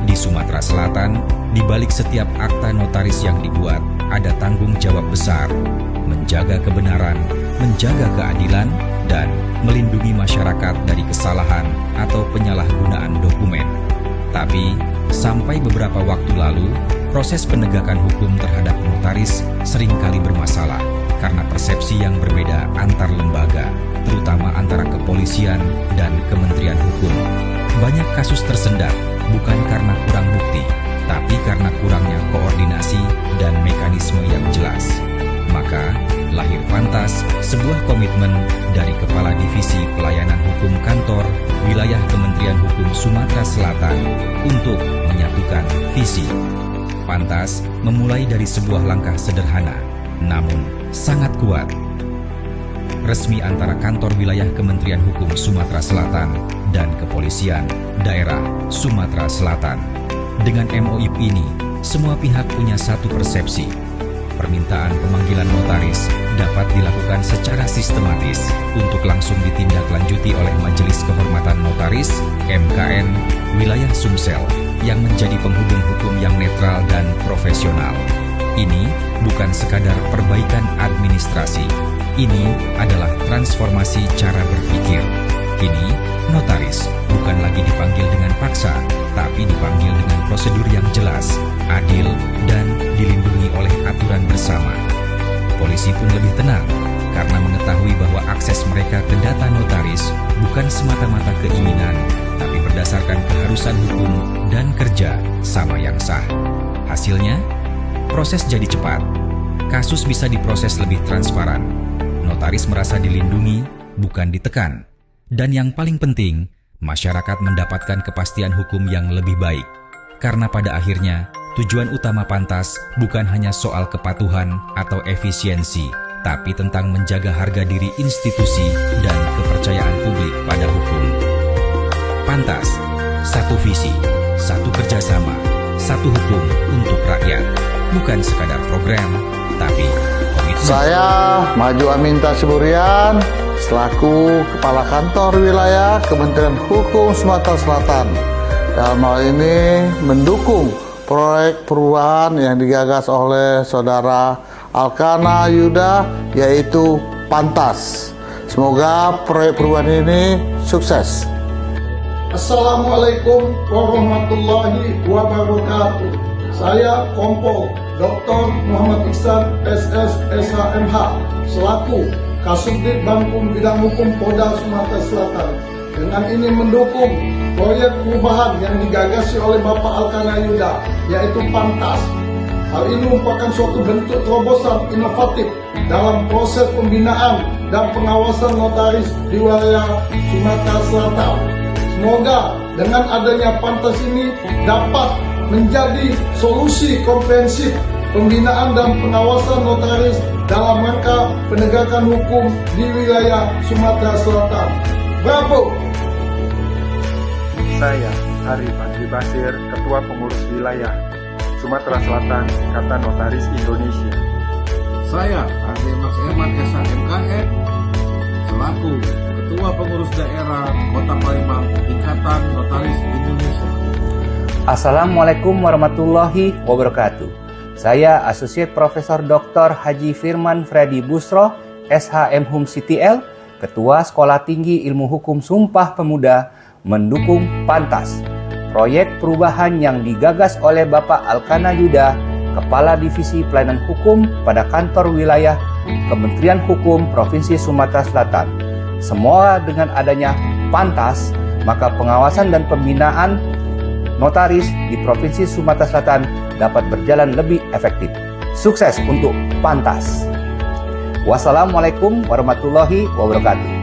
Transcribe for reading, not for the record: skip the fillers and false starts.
Di Sumatera Selatan, di balik setiap akta notaris yang dibuat, ada tanggung jawab besar, menjaga kebenaran, menjaga keadilan, dan melindungi masyarakat dari kesalahan atau penyalahgunaan dokumen. Tapi, sampai beberapa waktu lalu, proses penegakan hukum terhadap notaris seringkali bermasalah karena persepsi yang berbeda antar lembaga, terutama antara kepolisian dan Kementerian Hukum. Banyak kasus tersendat bukan karena kurang bukti, tapi karena kurangnya koordinasi dan mekanisme yang jelas. Maka, lahir Pantas, sebuah komitmen dari Kepala Divisi Pelayanan Hukum Kantor Wilayah Kementerian Hukum Sumatera Selatan untuk menyatukan visi. Pantas memulai dari sebuah langkah sederhana, namun sangat kuat. Resmi antara Kantor Wilayah Kementerian Hukum Sumatera Selatan dan Kepolisian Daerah Sumatera Selatan. Dengan MOU ini, semua pihak punya satu persepsi. Permintaan pemanggilan notaris dapat dilakukan secara sistematis untuk langsung ditindaklanjuti oleh Majelis Kehormatan Notaris (MKN) Wilayah Sumsel yang menjadi penghubung hukum yang netral dan profesional. Ini bukan sekadar perbaikan administrasi. Ini adalah transformasi cara berpikir. Kini, notaris bukan lagi dipanggil dengan paksa, tapi dipanggil dengan prosedur yang jelas, adil, dan dilindungi oleh aturan bersama. Polisi pun lebih tenang, karena mengetahui bahwa akses mereka ke data notaris bukan semata-mata keinginan, tapi berdasarkan keharusan hukum dan kerja sama yang sah. Hasilnya, proses jadi cepat, kasus bisa diproses lebih transparan, notaris merasa dilindungi, bukan ditekan. Dan yang paling penting, masyarakat mendapatkan kepastian hukum yang lebih baik. Karena pada akhirnya, tujuan utama Pantas bukan hanya soal kepatuhan atau efisiensi, tapi tentang menjaga harga diri institusi dan kepercayaan publik pada hukum. Pantas, satu visi, satu kerjasama, satu hukum untuk rakyat. Bukan sekadar program, tapi komitmen. Saya Maju Aminta Siburian, selaku Kepala Kantor Wilayah Kementerian Hukum Sumatera Selatan. Dalam hal ini mendukung proyek perubahan yang digagas oleh Saudara Alkana Yuda, yaitu Pantas. Semoga proyek perubahan ini sukses. Assalamualaikum warahmatullahi wabarakatuh. Saya Kompol Dr. Muhammad Iksan SS SHMH selaku Kasubdit Bangkum Bidang Hukum Polda Sumatera Selatan. Dengan ini mendukung proyek perubahan yang digagasi oleh Bapak Alkana Yuda, yaitu Pantas. Hal ini merupakan suatu bentuk terobosan inovatif dalam proses pembinaan dan pengawasan notaris di wilayah Sumatera Selatan. Semoga dengan adanya Pantas ini dapat menjadi solusi komprehensif pembinaan dan pengawasan notaris dalam rangka penegakan hukum di wilayah Sumatera Selatan. Bravo! Saya Arif Andri Basir, Ketua Pengurus Wilayah Sumatera Selatan, Kata Notaris Indonesia. Saya Ardi Max Eman SHMKN, selaku Ketua Pengurus Daerah Kota Palembang, Ikatan Notaris Indonesia. Assalamualaikum warahmatullahi wabarakatuh. Saya Asosiat Profesor Dr. Haji Firman Freddy Busro, SHM Hum CTL, Ketua Sekolah Tinggi Ilmu Hukum Sumpah Pemuda, mendukung Pantas, proyek perubahan yang digagas oleh Bapak Alkana Yuda, Kepala Divisi Pelayanan Hukum pada Kantor Wilayah Kementerian Hukum Provinsi Sumatera Selatan. Semua dengan adanya Pantas, maka pengawasan dan pembinaan notaris di Provinsi Sumatera Selatan dapat berjalan lebih efektif. Sukses untuk Pantas. Wassalamualaikum warahmatullahi wabarakatuh.